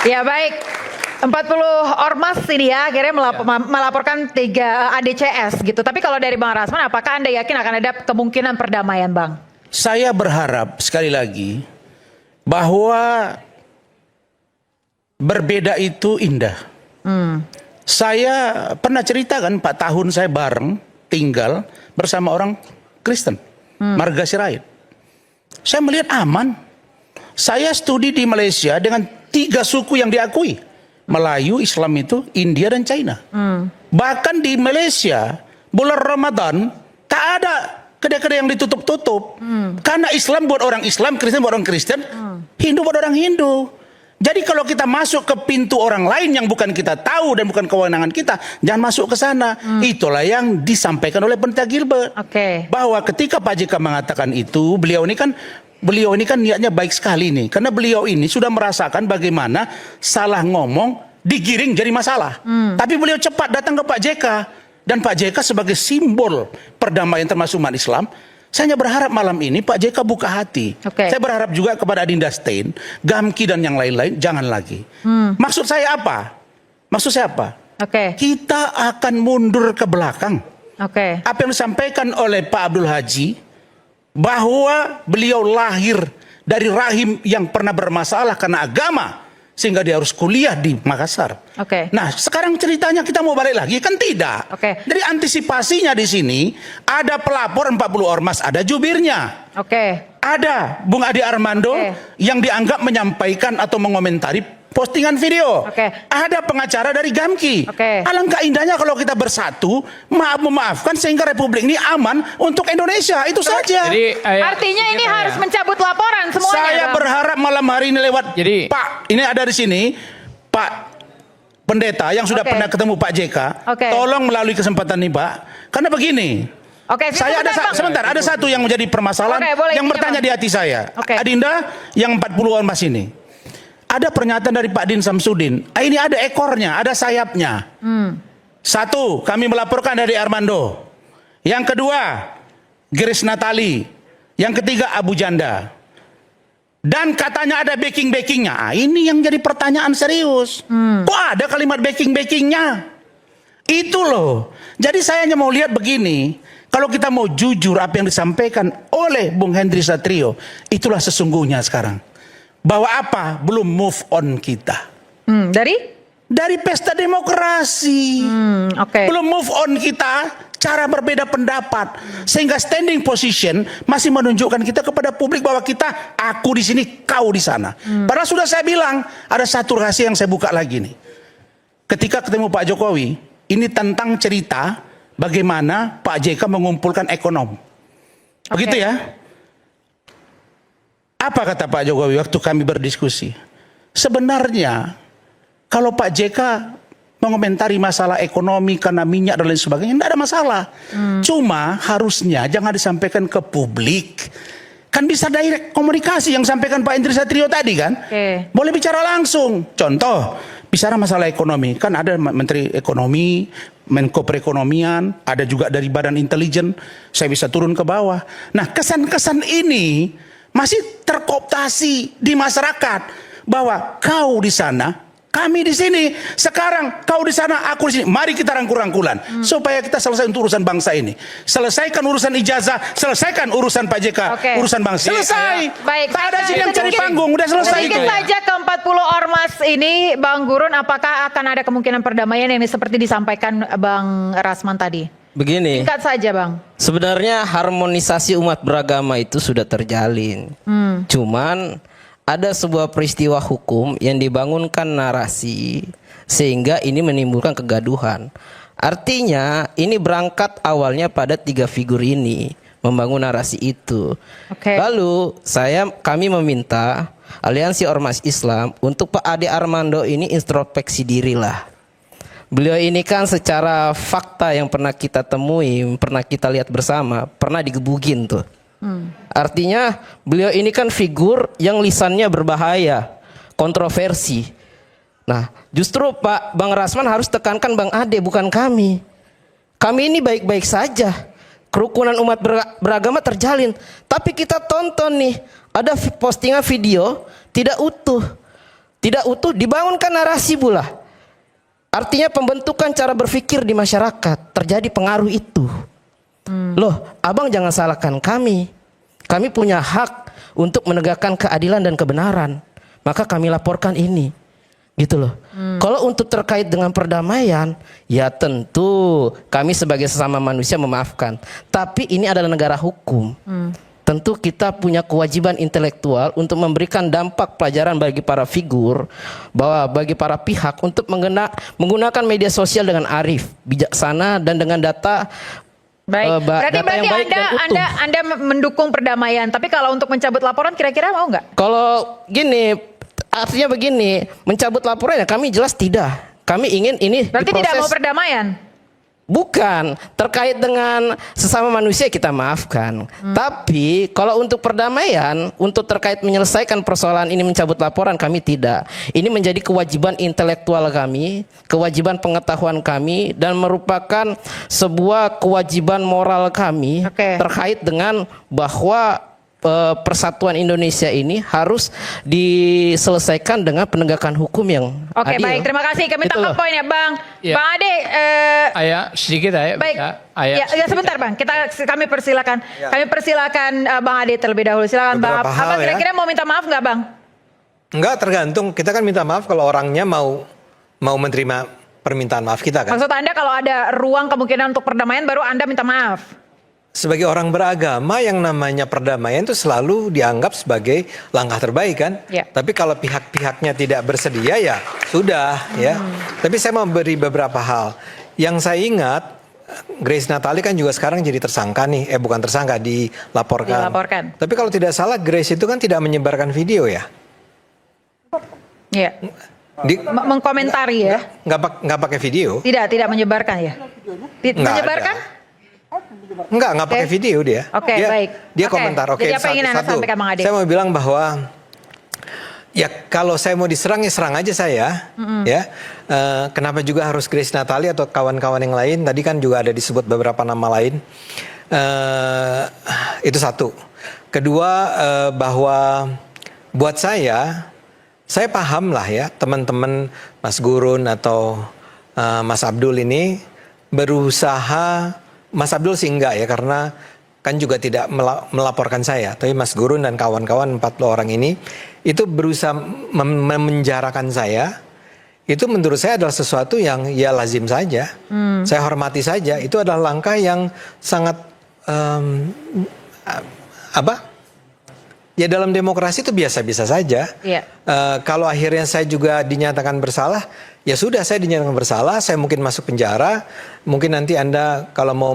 Ya baik, 40 ormas ini ya akhirnya melaporkan 3 ADCS gitu. Tapi kalau dari Bang Rasman, apakah Anda yakin akan ada kemungkinan perdamaian, Bang? Saya berharap sekali lagi bahwa berbeda itu indah. Saya pernah ceritakan 4 tahun saya bareng tinggal bersama orang Kristen, marga Sirait. Saya melihat aman. Saya studi di Malaysia dengan 3 suku yang diakui. Melayu, Islam itu, India dan China. Bahkan di Malaysia, bulan Ramadan, tak ada kedai-kedai yang ditutup-tutup. Karena Islam buat orang Islam, Kristen buat orang Kristen, Hindu buat orang Hindu. Jadi kalau kita masuk ke pintu orang lain yang bukan kita tahu dan bukan kewenangan kita, jangan masuk ke sana. Itulah yang disampaikan oleh Pendeta Gilbert. Bahwa ketika Pak JK mengatakan itu, beliau ini kan niatnya baik sekali nih. Karena beliau ini sudah merasakan bagaimana salah ngomong digiring jadi masalah. Tapi beliau cepat datang ke Pak JK. Dan Pak JK sebagai simbol perdamaian termasuk umat Islam, saya hanya berharap malam ini Pak JK buka hati. Saya berharap juga kepada Adinda Stein, Gamki dan yang lain-lain, jangan lagi. Maksud saya apa? Kita akan mundur ke belakang. Apa yang disampaikan oleh Pak Abdul Haji, bahwa beliau lahir dari rahim yang pernah bermasalah karena agama, sehingga dia harus kuliah di Makassar. Nah, sekarang ceritanya kita mau balik lagi kan tidak. Jadi antisipasinya di sini ada pelapor 40 ormas, ada jubirnya. Ada Bung Adi Armando yang dianggap menyampaikan atau mengomentari postingan video. Ada pengacara dari Gamki. Alangkah indahnya kalau kita bersatu, memaafkan sehingga Republik ini aman untuk Indonesia. Itu saja. Jadi, artinya ini harus mencabut laporan semuanya. Saya berharap malam hari ini lewat Pak, ini ada di sini Pak Pendeta yang sudah pernah ketemu Pak JK. Tolong melalui kesempatan ini Pak. Karena begini. Saya ada satu yang menjadi permasalahan yang bertanya di hati saya. Adinda yang 40 ormas ini. Ada pernyataan dari Pak Din Samsudin. Ini ada ekornya, ada sayapnya. Satu, kami melaporkan dari Armando. Yang kedua, Grace Natali. Yang ketiga, Abu Janda. Dan katanya ada backing-backingnya. Ini yang jadi pertanyaan serius. Kok ada kalimat backing-backingnya? Itu loh. Jadi saya hanya mau lihat begini. Kalau kita mau jujur apa yang disampaikan oleh Bung Henry Satrio, itulah sesungguhnya sekarang. Bahwa apa? Belum move on kita. Dari pesta demokrasi. Belum move on kita, cara berbeda pendapat. Sehingga standing position masih menunjukkan kita kepada publik bahwa kita, aku di sini, kau di sana. Padahal sudah saya bilang, ada satu rahasia yang saya buka lagi nih. Ketika ketemu Pak Jokowi, ini tentang cerita bagaimana Pak JK mengumpulkan ekonom. Begitu ya? Apa kata Pak Jokowi waktu kami berdiskusi? Sebenarnya kalau Pak JK mengomentari masalah ekonomi karena minyak dan lain sebagainya, tidak ada masalah. Cuma harusnya jangan disampaikan ke publik. Kan bisa direct komunikasi yang sampaikan Pak Henry Satrio tadi kan? Boleh bicara langsung. Contoh, bicara masalah ekonomi. Kan ada Menteri Ekonomi, Menko Perekonomian, ada juga dari Badan Intelijen. Saya bisa turun ke bawah. Nah, kesan-kesan ini masih terkooptasi di masyarakat bahwa kau di sana, kami di sini. Sekarang kau di sana, aku di sini. Mari kita rangkul-rangkulan supaya kita selesai untuk urusan bangsa ini. Selesaikan urusan ijazah, selesaikan urusan Pak JK, urusan bangsa. Selesai. Baik. Tak ada sini yang cari panggung, udah selesai itu. Sedikit saja ke 40 ormas ini, Bang Gurun, apakah akan ada kemungkinan perdamaian yang seperti disampaikan Bang Rasman tadi? Begini, Singkat saja Bang. sebenarnya harmonisasi umat beragama itu sudah terjalin. Cuman ada sebuah peristiwa hukum yang dibangunkan narasi sehingga ini menimbulkan kegaduhan. Artinya ini berangkat awalnya pada 3 figur ini membangun narasi itu. Lalu kami meminta Aliansi Ormas Islam untuk Pak Ade Armando ini introspeksi dirilah. Beliau ini kan secara fakta yang pernah kita temui, pernah kita lihat bersama, pernah digebukin tuh. Artinya beliau ini kan figur yang lisannya berbahaya, kontroversi. Nah, justru Pak Bang Rasman harus tekankan Bang Ade, bukan kami. Kami ini baik-baik saja. Kerukunan umat beragama terjalin. Tapi kita tonton nih, ada postingan video tidak utuh. tidak utuh, dibangunkan narasi pula. Artinya pembentukan cara berpikir di masyarakat, terjadi pengaruh itu. Loh, abang jangan salahkan kami. Kami punya hak untuk menegakkan keadilan dan kebenaran. Maka kami laporkan ini. Gitu loh. Kalau untuk terkait dengan perdamaian, ya tentu kami sebagai sesama manusia memaafkan. Tapi ini adalah negara hukum. Tentu kita punya kewajiban intelektual untuk memberikan dampak pelajaran bagi para figur, bahwa bagi para pihak untuk menggunakan media sosial dengan arif, bijaksana, dan dengan data. Baik, berarti yang baik dan utuh. Anda mendukung perdamaian, tapi kalau untuk mencabut laporan kira-kira mau nggak? Kalau gini, artinya begini, mencabut laporan ya kami jelas tidak. Kami ingin ini berarti diproses. tidak mau perdamaian? Bukan, terkait dengan sesama manusia kita maafkan. Tapi kalau untuk perdamaian, untuk terkait menyelesaikan persoalan ini mencabut laporan, kami tidak. Ini menjadi kewajiban intelektual kami, kewajiban pengetahuan kami, dan merupakan sebuah kewajiban moral kami terkait dengan bahwa persatuan Indonesia ini harus diselesaikan dengan penegakan hukum yang adil. Baik, terima kasih. Kami tangkap poin ya, Bang. Ya. Bang Ade, sedikit ya. baik. Bisa. Ya, sebentar, Bang. Kami persilakan. Ya. Kami persilakan Bang Ade terlebih dahulu. Silakan, Bang. Beberapa hal, Abang kira-kira mau minta maaf nggak, Bang? Enggak, tergantung. Kita kan minta maaf kalau orangnya mau menerima permintaan maaf kita kan. Maksud Anda kalau ada ruang kemungkinan untuk perdamaian baru Anda minta maaf? Sebagai orang beragama, yang namanya perdamaian itu selalu dianggap sebagai langkah terbaik kan. Ya. Tapi kalau pihak-pihaknya tidak bersedia ya sudah ya. Tapi saya mau beri beberapa hal. Yang saya ingat, Grace Natali kan juga sekarang jadi tersangka nih. Bukan tersangka, dilaporkan. Tapi kalau tidak salah Grace itu kan tidak menyebarkan video ya. Iya. Mengkomentari ya. Nggak pakai video. Tidak menyebarkan ya. Menyebarkan? Nggak pakai video dia. Baik. Dia komentar. Jadi apa yang ingin Anda sampaikan, Bang Ade? Saya mau bilang bahwa ya kalau saya mau diserang ya serang aja saya. Ya. Kenapa juga harus Grace Natali atau kawan-kawan yang lain? Tadi kan juga ada disebut beberapa nama lain. Itu satu. Kedua, bahwa buat saya paham lah ya teman-teman Mas Gurun atau Mas Abdul ini berusaha. Mas Abdul sih enggak ya, karena kan juga tidak melaporkan saya. Tapi Mas Gurun dan kawan-kawan 40 orang ini itu berusaha memenjarakan saya. Itu menurut saya adalah sesuatu yang ya lazim saja. Saya hormati saja. Itu adalah langkah yang sangat ya dalam demokrasi itu biasa-biasa saja. Iya. Kalau akhirnya saya juga dinyatakan bersalah, ya sudah, saya dinyatakan bersalah, saya mungkin masuk penjara, mungkin nanti Anda kalau mau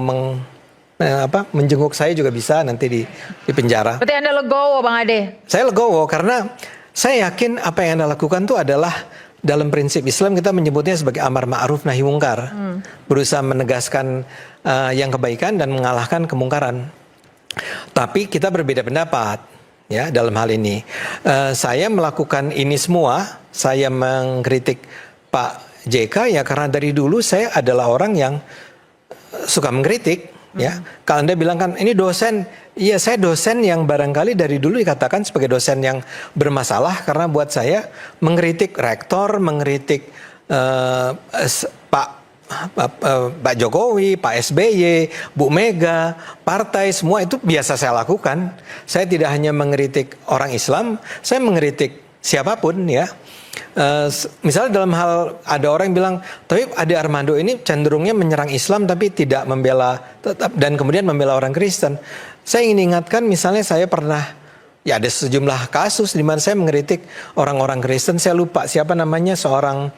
menjenguk saya juga bisa nanti di penjara. Berarti Anda legowo, Bang Ade? Saya legowo karena saya yakin apa yang Anda lakukan itu adalah dalam prinsip Islam kita menyebutnya sebagai amar ma'ruf nahi mungkar. Berusaha menegaskan yang kebaikan dan mengalahkan kemungkaran. Tapi kita berbeda pendapat. Ya, dalam hal ini, saya melakukan ini semua, saya mengkritik Pak JK ya karena dari dulu saya adalah orang yang suka mengkritik. Ya, kalau Anda bilang kan ini dosen, iya saya dosen yang barangkali dari dulu dikatakan sebagai dosen yang bermasalah karena buat saya mengkritik rektor, mengkritik Pak Jokowi, Pak SBY, Bu Mega, partai, semua itu biasa saya lakukan. Saya tidak hanya mengkritik orang Islam, saya mengkritik siapapun ya. Misalnya dalam hal ada orang yang bilang, tapi Ade Armando ini cenderungnya menyerang Islam tapi tidak membela dan kemudian membela orang Kristen. Saya ingin ingatkan misalnya saya pernah ya ada sejumlah kasus di mana saya mengkritik orang-orang Kristen. Saya lupa siapa namanya, seorang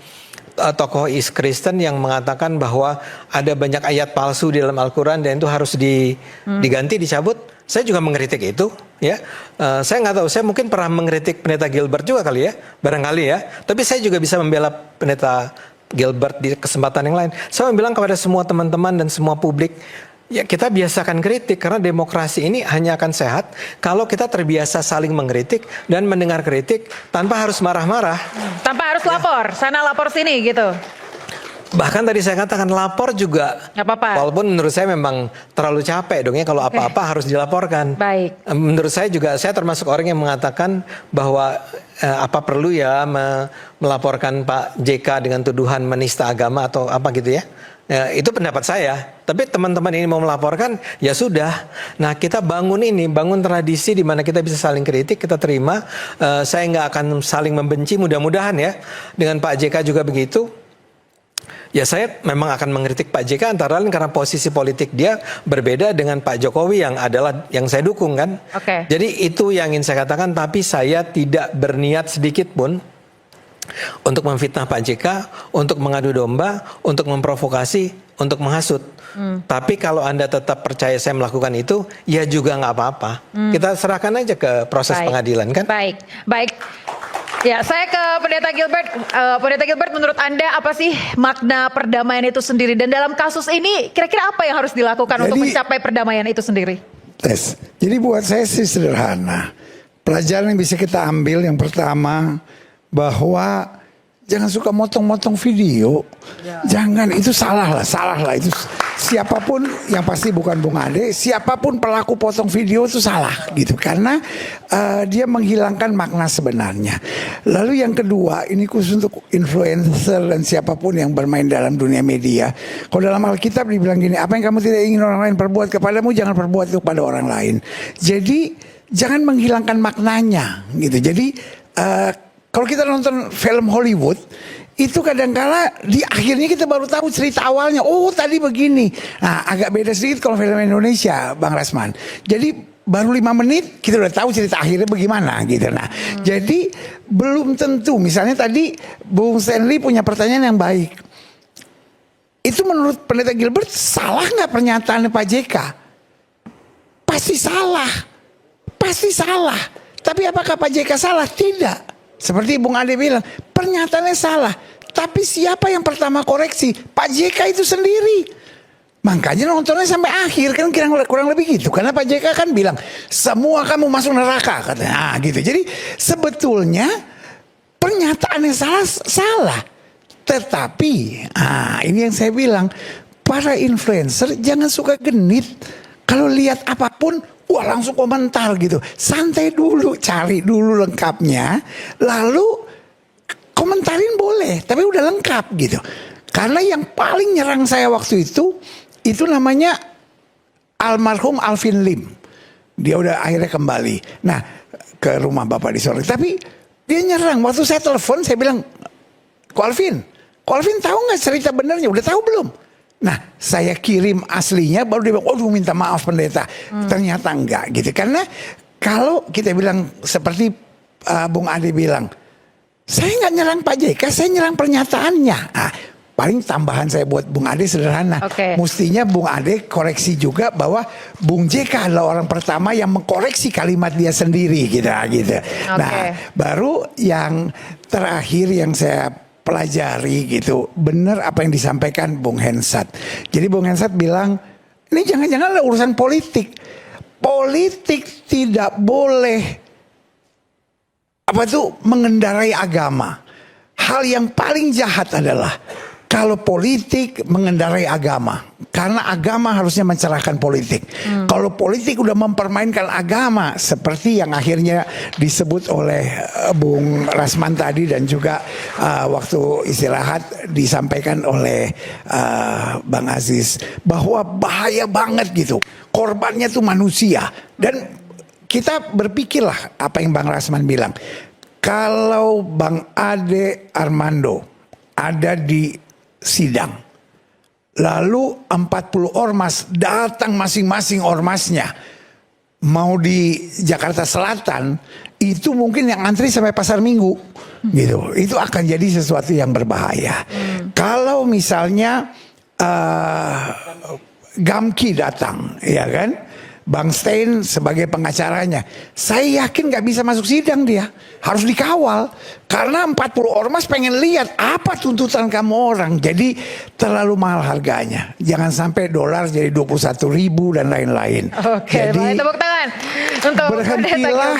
tokoh Kristen yang mengatakan bahwa ada banyak ayat palsu di dalam Al-Quran dan itu harus diganti, dicabut. Saya juga mengkritik itu, ya. Saya nggak tahu, saya mungkin pernah mengkritik Pendeta Gilbert juga kali ya, barangkali ya. Tapi saya juga bisa membela Pendeta Gilbert di kesempatan yang lain. Saya bilang kepada semua teman-teman dan semua publik, ya kita biasakan kritik karena demokrasi ini hanya akan sehat kalau kita terbiasa saling mengkritik dan mendengar kritik tanpa harus marah-marah. Tanpa harus lapor, sana lapor sini gitu. Bahkan tadi saya katakan lapor juga. Nggak apa-apa. Walaupun menurut saya memang terlalu capek dong ya kalau apa-apa harus dilaporkan. Baik. Menurut saya juga saya termasuk orang yang mengatakan bahwa apa perlu ya melaporkan Pak JK dengan tuduhan menista agama atau apa gitu ya. Itu pendapat saya. Tapi teman-teman ini mau melaporkan, ya sudah. Nah kita bangun tradisi di mana kita bisa saling kritik, kita terima. Saya nggak akan saling membenci, mudah-mudahan ya. Dengan Pak JK juga begitu. Ya saya memang akan mengkritik Pak JK antara lain karena posisi politik dia berbeda dengan Pak Jokowi yang saya dukung kan. Oke. Jadi itu yang ingin saya katakan, tapi saya tidak berniat sedikit pun untuk memfitnah Pak JK, untuk mengadu domba, untuk memprovokasi, untuk menghasut. Tapi kalau Anda tetap percaya saya melakukan itu, ya juga nggak apa-apa. Kita serahkan aja ke proses pengadilan kan. Baik. Ya, saya ke Pendeta Gilbert. Pendeta Gilbert, menurut Anda apa sih makna perdamaian itu sendiri? Dan dalam kasus ini, kira-kira apa yang harus dilakukan untuk mencapai perdamaian itu sendiri? Jadi buat saya sih sederhana. Pelajaran yang bisa kita ambil yang pertama, bahwa jangan suka motong-motong video. Jangan, itu salah lah. Itu siapapun, yang pasti bukan Bung Ade, siapapun pelaku potong video itu salah gitu. Karena dia menghilangkan makna sebenarnya. Lalu yang kedua, ini khusus untuk influencer dan siapapun yang bermain dalam dunia media. Kalau dalam Alkitab dibilang gini, apa yang kamu tidak ingin orang lain perbuat kepadamu, jangan perbuat itu kepada orang lain. Jadi jangan menghilangkan maknanya gitu. Jadi kalau kita nonton film Hollywood, itu kadangkala di akhirnya kita baru tahu cerita awalnya. Oh tadi begini. Nah agak beda sedikit kalau film Indonesia, Bang Rasman. Jadi baru 5 menit kita udah tahu cerita akhirnya bagaimana gitu. Nah jadi belum tentu. Misalnya tadi Bung Stanley punya pertanyaan yang baik. Itu menurut Pendeta Gilbert salah nggak pernyataan Pak JK? Pasti salah. Tapi apakah Pak JK salah? Tidak. Seperti Bung Ade bilang, pernyataannya salah. Tapi siapa yang pertama koreksi? Pak JK itu sendiri. Makanya nontonnya sampai akhir kan kurang lebih gitu. Karena Pak JK kan bilang, semua kamu masuk neraka katanya. Nah, gitu. Jadi sebetulnya pernyataannya salah. Tetapi, ini yang saya bilang, para influencer jangan suka genit. Kalau lihat apapun, wah langsung komentar gitu. Santai dulu, cari dulu lengkapnya. Lalu komentarin boleh, tapi udah lengkap gitu. Karena yang paling nyerang saya waktu itu namanya almarhum Alvin Lim. Dia udah akhirnya kembali. Nah ke rumah Bapak di Sorong. Tapi dia nyerang. Waktu saya telepon saya bilang, Ko Alvin tahu nggak cerita benernya? Udah tahu belum? Nah saya kirim aslinya baru dia bilang, minta maaf pendeta. Ternyata enggak gitu. Karena kalau kita bilang seperti Bung Ade bilang, saya nggak nyerang Pak JK, saya nyerang pernyataannya. Paling tambahan saya buat Bung Ade sederhana. Mestinya Bung Ade koreksi juga bahwa Bung JK adalah orang pertama yang mengkoreksi kalimat dia sendiri gitu. Nah baru yang terakhir yang saya pelajari gitu, benar apa yang disampaikan Bung Hensat. Jadi Bung Hensat bilang, ini jangan-jangan ada urusan politik. Politik tidak boleh mengendarai agama. Hal yang paling jahat adalah kalau politik mengendarai agama. Karena agama harusnya mencerahkan politik. Kalau politik udah mempermainkan agama, seperti yang akhirnya disebut oleh Bung Rasman tadi dan juga waktu istirahat disampaikan oleh Bang Aziz, bahwa bahaya banget gitu. Korbannya tuh manusia. Dan kita berpikirlah apa yang Bang Rasman bilang. Kalau Bang Ade Armando ada di sidang, lalu 40 ormas datang masing-masing ormasnya, mau di Jakarta Selatan, itu mungkin yang antri sampai Pasar Minggu gitu. Itu akan jadi sesuatu yang berbahaya. Kalau misalnya Gamki datang, ya kan, Bang Stein sebagai pengacaranya, saya yakin gak bisa masuk sidang dia. Harus dikawal. Karena 40 ormas pengen lihat apa tuntutan kamu orang. Jadi terlalu mahal harganya. Jangan sampai dolar jadi 21.000 dan lain-lain. Oke, jadi tepuk tangan untuk berhentilah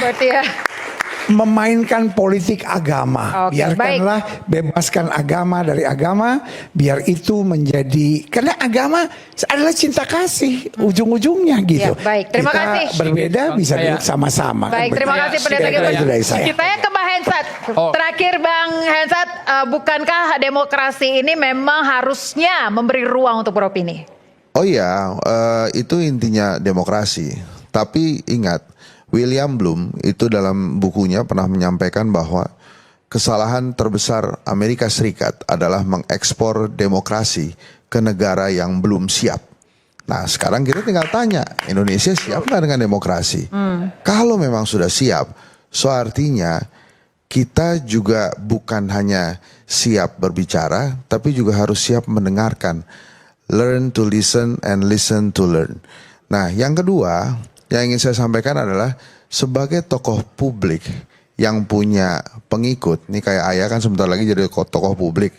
memainkan politik agama. Oke, Biarkanlah bebaskan agama dari agama, biar itu menjadi, karena agama adalah cinta kasih ujung-ujungnya gitu. Ya, baik. Terima Kita kasih. berbeda bisa Saya- duduk sama-sama. Baik, Kan terima begitu. kasih Pendeta Kira-kira Gilbert. itu dari saya. Kita ke Bang Hensat. Terakhir Bang Hensat, bukankah demokrasi ini memang harusnya memberi ruang untuk beropini? Oh iya, itu intinya demokrasi. Tapi ingat, William Bloom itu dalam bukunya pernah menyampaikan bahwa kesalahan terbesar Amerika Serikat adalah mengekspor demokrasi ke negara yang belum siap. Nah sekarang kita tinggal tanya, Indonesia siap nggak dengan demokrasi? Kalau memang sudah siap, so artinya kita juga bukan hanya siap berbicara, tapi juga harus siap mendengarkan. Learn to listen and listen to learn. Nah, yang kedua yang ingin saya sampaikan adalah sebagai tokoh publik yang punya pengikut, ini kayak ayah kan sebentar lagi jadi tokoh publik.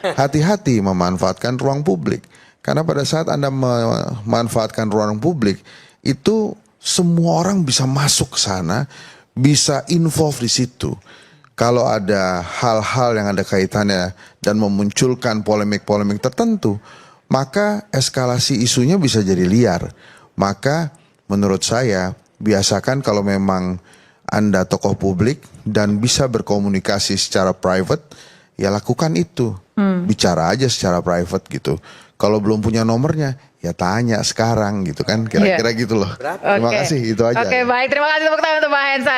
Hati-hati memanfaatkan ruang publik. Karena pada saat Anda memanfaatkan ruang publik, itu semua orang bisa masuk ke sana, bisa involve di situ. Kalau ada hal-hal yang ada kaitannya dan memunculkan polemik-polemik tertentu, maka eskalasi isunya bisa jadi liar. Maka menurut saya biasakan kalau memang Anda tokoh publik dan bisa berkomunikasi secara private, ya lakukan itu. Bicara aja secara private gitu. Kalau belum punya nomornya, ya tanya sekarang gitu kan. Kira-kira gitu loh. Terima kasih, itu aja. Oke, baik. Terima kasih tepuk tangan untuk Bang Hensat.